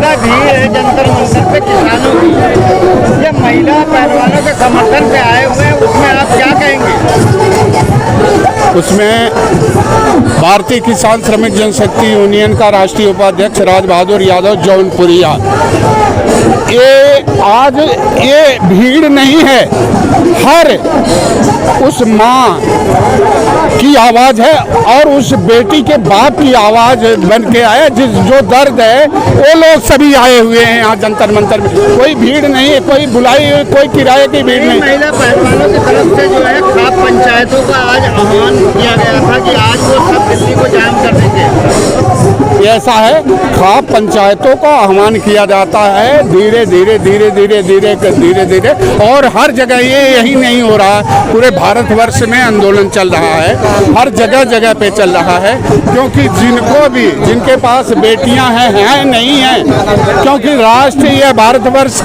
ज्यादा भीड़ है जंतर मंतर पे किसानों की, ये महिला पहलवानों के समर्थन पे आए हुए हैं, उसमें आप क्या कहेंगे? उसमें भारतीय किसान श्रमिक जनशक्ति यूनियन का राष्ट्रीय उपाध्यक्ष राज बहादुर यादव जौनपुरिया, ये भीड़ नहीं है, हर उस माँ की आवाज़ है और उस बेटी के बाप की आवाज़ बन के आया, जो दर्द है वो लोग सभी आए हुए हैं यहाँ जंतर मंतर में। कोई भीड़ नहीं है, कोई बुलाई, कोई किराए की भीड़ नहीं। महिला पहलवानों की तरफ से जो है खाप पंचायतों का आज आह्वान किया गया था कि आज वो सब दिल्ली को जाम कर देंगे। ऐसा है, खाप पंचायतों का आह्वान किया जाता है धीरे धीरे धीरे धीरे धीरे धीरे धीरे, और हर जगह ये यही नहीं हो रहा है, पूरे भारतवर्ष में आंदोलन चल रहा है, हर जगह जगह पे चल रहा है। क्योंकि जिनको भी, जिनके पास बेटियां हैं नहीं हैं, क्योंकि राष्ट्र या भारतवर्ष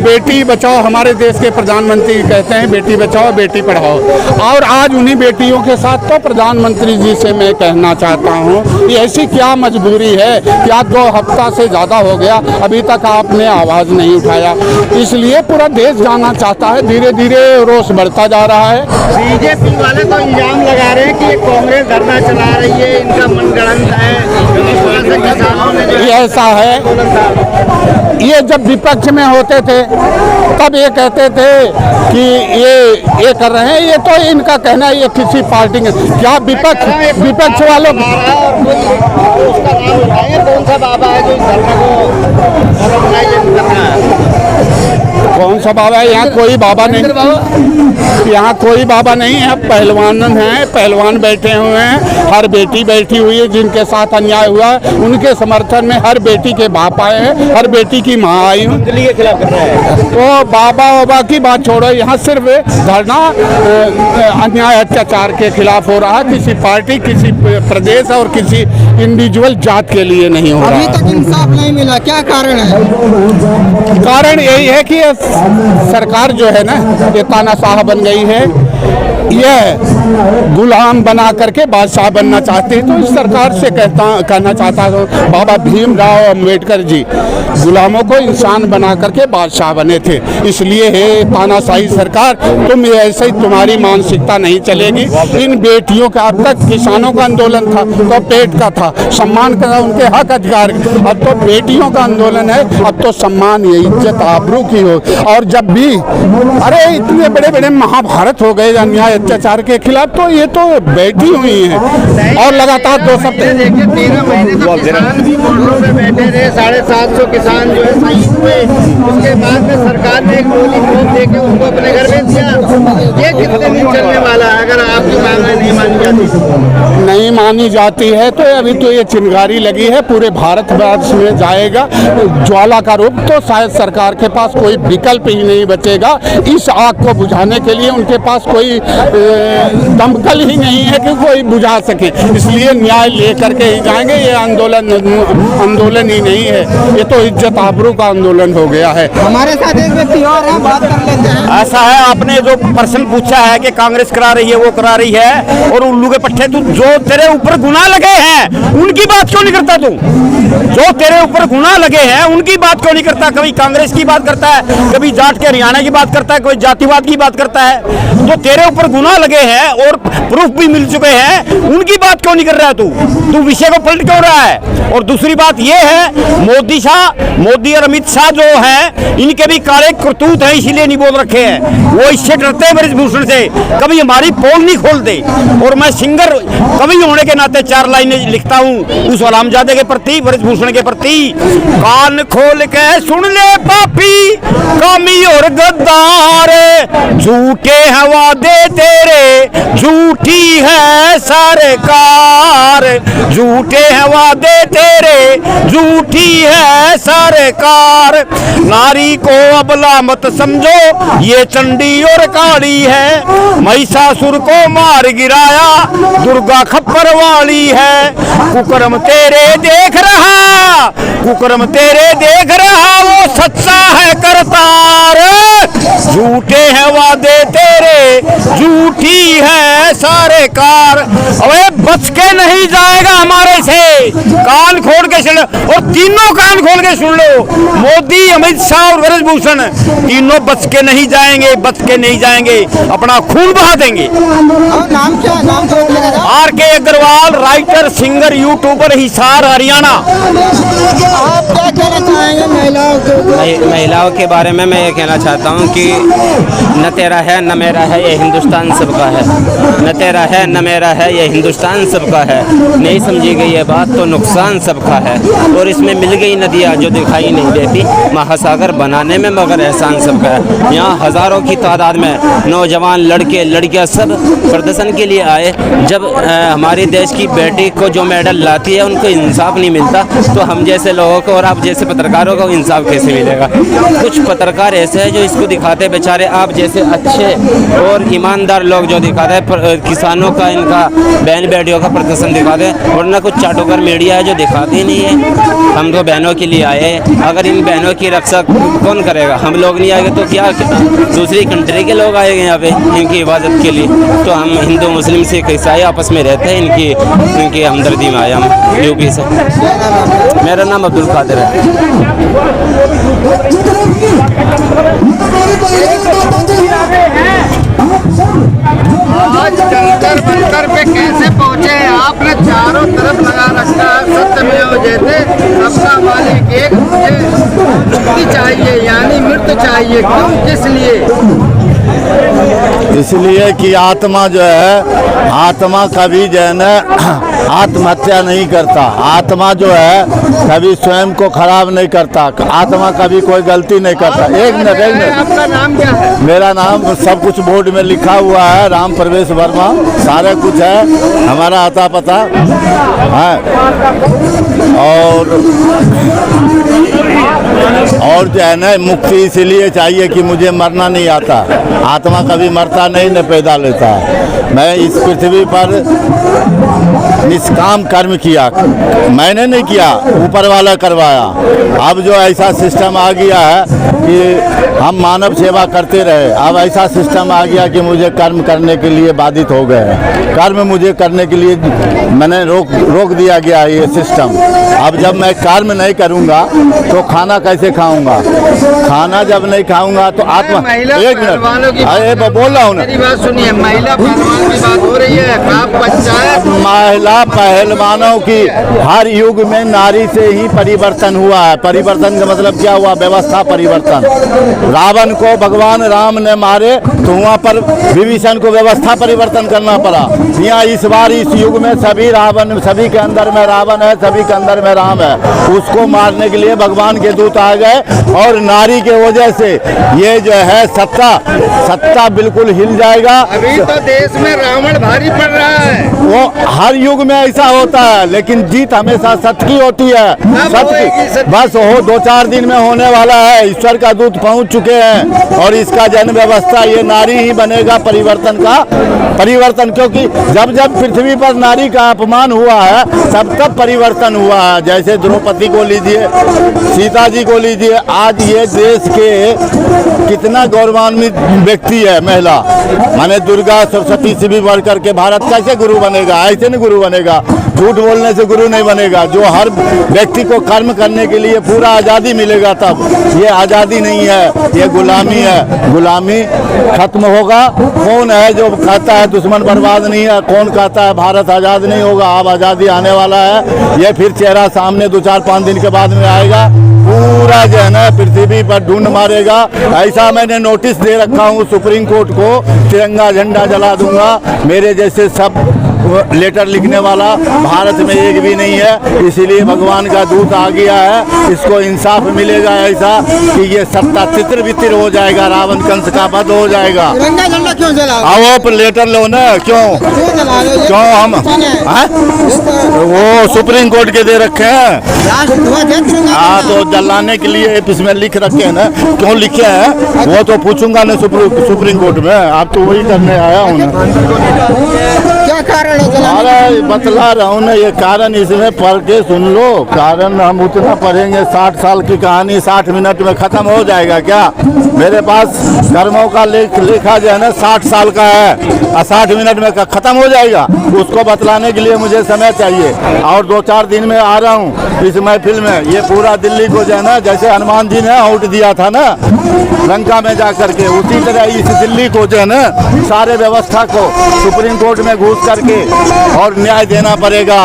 बेटी बचाओ, हमारे देश के प्रधानमंत्री कहते हैं बेटी बचाओ बेटी पढ़ाओ, और आज उन्हीं बेटियों के साथ तो प्रधानमंत्री जी से मैं कहना चाहता हूँ कि ऐसी क्या मजबूरी है कि आज 2 हफ्ता से ज़्यादा हो गया अभी तक आपने आवाज़ नहीं उठाया। इसलिए पूरा देश जाना चाहता है, धीरे धीरे रोष बढ़ता जा रहा है। बीजेपी वाले तो इल्जाम लगा रहे हैं कि कांग्रेस धरना चला रही है, इनका मनगढ़ंत है, ऐसा है, ये जब विपक्ष में होते थे तब ये कहते थे कि ये कर रहे हैं, ये तो इनका कहना है, ये किसी पार्टी के, क्या विपक्ष वालों कौन सा बाबा है जो इस धरना को ऑर्गेनाइज कर रहा है? कौन सा बाबा है? यहाँ कोई बाबा नहीं, यहाँ कोई बाबा नहीं है, पहलवान हैं, पहलवान बैठे हुए हैं, हर बेटी बैठी हुई है, जिनके साथ अन्याय हुआ उनके समर्थन में हर बेटी के बाप आए हैं, हर बेटी की माँ आई हूँ। के खिलाफ कर रहे हैं तो बाबा की बात छोड़ो, यहाँ सिर्फ धरना अन्याय अत्याचार के खिलाफ हो रहा है, किसी पार्टी, किसी प्रदेश और किसी इंडिविजुअल जात के लिए नहीं हो रहा। अभी तक इंसाफ नहीं मिला, क्या कारण है? कारण यही है कि सरकार जो है ना, ये तानाशाह बन गई है, यह गुलाम बना करके बादशाह बनना चाहते हैं। तो इस सरकार से कहना चाहता हूँ, बाबा भीमराव अम्बेडकर जी गुलामों को इंसान बना करके बादशाह बने थे, इसलिए है तानाशाही सरकार, तुम ऐसे ही, तुम्हारी मानसिकता नहीं चलेगी। इन बेटियों का, अब तक किसानों का आंदोलन था तो पेट का था, सम्मान का, उनके हक अधिकार, अब तो बेटियों का आंदोलन है, अब तो सम्मान, ये इज्जत आबरू की हो। और जब भी अरे इतने बड़े बड़े महाभारत हो गए अन्याय अत्याचार के खिलाफ, तो ये तो बैठी हुई हैं और लगातार 2 सप्ताह देखिए 13 महीने तो किसान भी मोर्चों में बैठे थे, 750 किसान जो है शहीद हुए, उसके बाद में सरकार ने एक गोली ठोक देके उनको अपने घर भेज दिया। ये कितने दिन चलने वाला है अगर आपकी मांगें नहीं मानी जाती? नहीं मानी जाती है तो अभी तो ये चिंगारी लगी है, पूरे भारतवर्ष में जाएगा ज्वाला का रूप, तो शायद सरकार के पास कोई विकल्प ही नहीं बचेगा। इस आग को बुझाने के लिए उनके पास कोई दमकल ही नहीं है कि कोई बुझा सके, इसलिए न्याय लेकर के ही जाएंगे। ये आंदोलन ही नहीं है, ये तो इज्जत आबरू का आंदोलन हो गया है। हमारे साथ एक व्यक्ति और है, बात कर लेते हैं। ऐसा है, आपने जो प्रश्न पूछा है कि कांग्रेस करा रही है, वो करा रही है, और उल्लू के पट्टे, तू जो तेरे ऊपर गुनाह लगे हैं उनकी बात क्यों नहीं करता? तू जो तेरे ऊपर गुनाह लगे हैं उनकी बात क्यों नहीं करता? कभी कांग्रेस की बात करता है, कभी जाट के हरियाणा की बात करता है, कोई जातिवाद की बात करता है। जो तेरे ऊपर गुनाह लगे हैं और प्रूफ भी मिल चुके हैं, उनकी बात क्यों नहीं कर रहा है? तू विषय को पलट क्यों रहा है? और दूसरी बात ये है, मोदी और अमित शाह जो है, इनके भी काले करतूत हैं, इसीलिए नहीं बोल रखे हैं। वो इससे डरते हैं ब्रजभूषण से, कभी हमारी पोल नहीं खोलते। और मैं सिंगर कवि होने के नाते 4 लाइनें लिखता हूँ उस हरामजादे के प्रति, ब्रजभूषण के प्रति। कान खोल के सुन ले पापी, कामी और गद्दार, झूठे हैं वादे तेरे, झूठी है सरकार, झूठे हैं वादे तेरे, झूठी है सरकार। नारी को अबला मत समझो, ये चंडी और काली है, महिषासुर को मार गिराया, दुर्गा खप्पर वाली है। कुकर्म तेरे देख रहा, कुकर्म तेरे देख रहा, वो सच्चा है करतार, झूठे हैं वादे तेरे, झूठी है सरकार। अबे बच के नहीं जाएगा हमारे से। कान खोल के सुन लो, और तीनों कान खोल के सुन लो, मोदी, अमित शाह और ब्रजभूषण तीनों बच के नहीं जाएंगे, बच के नहीं जाएंगे, अपना खून बहा देंगे। नाम क्या, नाम क्या? R K. Agarwal, writer, singer, YouTuber, Hisar, Haryana. आप क्या कहना चाहेंगे महिलाओं के? महिलाओं के बारे में मैं ये कहना चाहता हूँ कि न तेरा है न मेरा है, ये हिंदुस्तान सबका है। न तेरा है न मेरा है, ये हिंदुस्तान सबका है। नहीं समझी गई ये बात तो नुकसान सबका है। और इसमें मिल गई नदियाँ जो दिखाई नहीं देती, महासागर बनाने में मगर एहसान सबका है। यहाँ हज़ारों की तादाद में नौजवान लड़के लड़कियाँ सब प्रदर्शन के लिए आए। जब हमारे देश की बेटी को जो मेडल लाती है उनको इंसाफ नहीं मिलता, तो हम जैसे लोगों को और आप जैसे पत्रकारों को इंसाफ कैसे मिलेगा? कुछ पत्रकार ऐसे हैं जो इसको दिखाते हैं, बेचारे आप जैसे अच्छे और ईमानदार लोग जो दिखाते हैं किसानों का, इनका बहन बेटियों का प्रदर्शन दिखाते हैं, वरना कुछ चाटुकर मीडिया है जो दिखाते ही नहीं है। हम तो बहनों के लिए आए, अगर इन बहनों की रक्षा कौन करेगा? हम लोग नहीं आएंगे तो क्या दूसरी कंट्री के लोग आएंगे यहाँ पे इनकी हिफाजत के लिए? तो हम हिंदू मुस्लिम सिख ईसाई आपस में रहते हैं, इनकी हमदर्दी में आए हम यूपी से। मेरा नाम अब्दुल कादिर है। आज जंतर मंतर पे कैसे पहुँचे? आपने चारों तरफ लगा रखा है सत्यमेव जयते, सबका मालिक एक, मुझे मुक्ति चाहिए यानी मृत्यु चाहिए। क्यों, किस लिए? इसलिए कि आत्मा जो है, आत्मा कभी जो है ना आत्महत्या नहीं करता। आत्मा जो है कभी स्वयं को खराब नहीं करता। आत्मा कभी कोई गलती नहीं करता। एक मिनट, आपका नाम क्या है? मेरा नाम सब कुछ बोर्ड में लिखा हुआ है, राम प्रवेश वर्मा, सारा कुछ है, हमारा आता पता है। और जो है ना मुक्ति इसलिए चाहिए कि मुझे मरना नहीं आता। आत्मा कभी मरता नहीं, न पैदा लेता है। मैं इस पृथ्वी पर निष्काम कर्म किया, मैंने नहीं किया, ऊपर वाला करवाया। अब जो ऐसा सिस्टम आ गया है कि हम मानव सेवा करते रहे, अब ऐसा सिस्टम आ गया कि मुझे कर्म करने के लिए बाधित हो गए हैं। कर्म मुझे करने के लिए मैंने रोक दिया गया है ये सिस्टम। अब जब मैं कर्म नहीं करूँगा तो खाना कैसे खाऊंगा? खाना जब नहीं खाऊंगा तो आत्मा। एक मिनट, अरे बोल रहा हूँ ना, मेरी बात सुनिए। महिला पहलवान की बात हो रही है, आप पंचायत। महिला पहलवानों की हर युग में नारी से ही परिवर्तन हुआ है। परिवर्तन का मतलब क्या हुआ? व्यवस्था परिवर्तन। रावण को भगवान राम ने मारे तो वहाँ पर विभीषण को व्यवस्था परिवर्तन करना पड़ा। यहाँ इस बार इस युग में सभी के अंदर में रावण है, सभी के अंदर में राम है। उसको मारने के लिए भगवान के दूत आ गए और नारी के वजह से ये जो है सत्ता बिल्कुल हिल जाएगा। अभी तो देश में रावण भारी पड़ रहा है। वो हर युग में ऐसा होता है, लेकिन जीत हमेशा सत्य की होती है। सत्य की बस हो 2-4 दिन में होने वाला है। ईश्वर का दूत पहुंच चुके हैं और इसका जन्म व्यवस्था ये नारी ही बनेगा परिवर्तन, क्योंकि जब जब पृथ्वी पर नारी का अपमान हुआ है तब परिवर्तन हुआ है। जैसे द्रौपदी को लीजिए, सीता जी को लीजिए, आज ये देश के कितना गौरवान्वित व्यक्ति है महिला। माने दुर्गा सरस्वती से भी बढ़ करके भारत कैसे गुरु बनेगा? ऐसे नहीं गुरु बनेगा। झूठ बोलने से गुरु नहीं बनेगा। जो हर व्यक्ति को कर्म करने के लिए पूरा आज़ादी मिलेगा तब। ये आज़ादी नहीं है, ये गुलामी है। गुलामी खत्म होगा। कौन है जो कहता है दुश्मन बर्बाद नहीं है? कौन कहता है भारत आज़ाद नहीं होगा? अब आज़ादी आने वाला है। ये फिर चेहरा सामने 2-4-5 दिन के बाद में आएगा। पूरा जो है ना पृथ्वी पर ढूंढ मारेगा। ऐसा मैंने नोटिस दे रखा हूँ सुप्रीम कोर्ट को, तिरंगा झंडा जला दूंगा। मेरे जैसे सब लेटर लिखने वाला भारत में एक भी नहीं है। इसीलिए भगवान का दूत आ गया है। इसको इंसाफ मिलेगा ऐसा कि ये सत्ता तितर बितर हो जाएगा, रावण कंस का वध हो जाएगा। तिरंगा झंडा क्यों जला? आओ पर लेटर लो ना। क्यों हम वो सुप्रीम कोर्ट के दे रखे हैं। हाँ, तो जलाने के लिए इसमें लिख रखे हैं ना। क्यों लिखे हैं वो तो पूछूंगा ना सुप्रीम कोर्ट में। आप तो वही करने आया हूँ ना। क्या कारण है जलाने? अरे बतला रहा हूँ ना, ये कारण इसमें पढ़ के सुन लो। कारण हम उतना पढ़ेंगे, 60 साल की कहानी 60 मिनट में खत्म हो जाएगा क्या? मेरे पास कर्मों का लेखा जो है ना 60 साल का है और 60 मिनट में खत्म हो जाएगा। उसको बतलाने के लिए मुझे समय चाहिए और 2-4 दिन में आ रहा हूँ इस महफिल में। ये पूरा दिल्ली को जो है ना, जैसे हनुमान जी ने आउट दिया था ना लंका में जा करके, उसी तरह इस दिल्ली को जो है ना सारे व्यवस्था को सुप्रीम कोर्ट में घुस करके और न्याय देना पड़ेगा।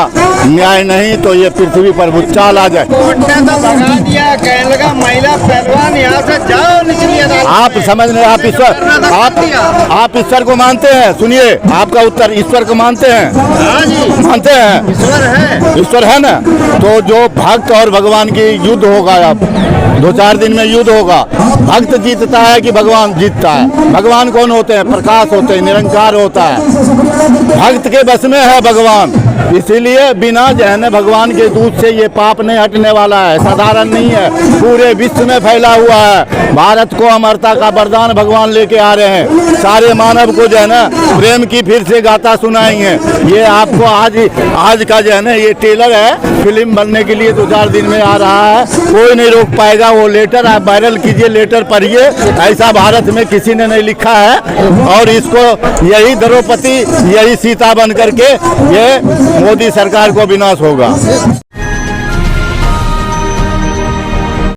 न्याय नहीं तो ये पृथ्वी पर भूचाल आ जाए। कोर्ट ने तो भगा दिया, कहने लगा महिला पहलवान यहाँ से जाओ निचली अदालत आप में। समझ रहे हैं, आप ईश्वर को मानते हैं? सुनिए आपका उत्तर, ईश्वर को मानते हैं? हाँ जी, मानते हैं ईश्वर है। ईश्वर है ना। तो जो भक्त और भगवान की युद्ध होगा, अब 2-4 दिन में युद्ध होगा। भक्त जीतता है कि भगवान जीतता है? भगवान कौन होते हैं? प्रकाश होते हैं, निरंकार होता है। भक्त के बस में है भगवान, इसीलिए बिना जो है ना भगवान के दूध से ये पाप नहीं हटने वाला है। साधारण नहीं है, पूरे विश्व में फैला हुआ है। भारत को अमरता का वरदान भगवान लेके आ रहे हैं। सारे मानव को जो है ना प्रेम की फिर से गाथा सुनाएंगे। ये आपको आज का जो है ना ये टेलर है, फिल्म बनने के लिए 2-4 दिन में आ रहा है। कोई नहीं रोक पाएगा। वो लेटर आप वायरल कीजिए, लेटर पढ़िए। ऐसा भारत में किसी ने नहीं लिखा है और इसको यही द्रौपदी, यही सीता बन करके ये मोदी सरकार को विनाश होगा।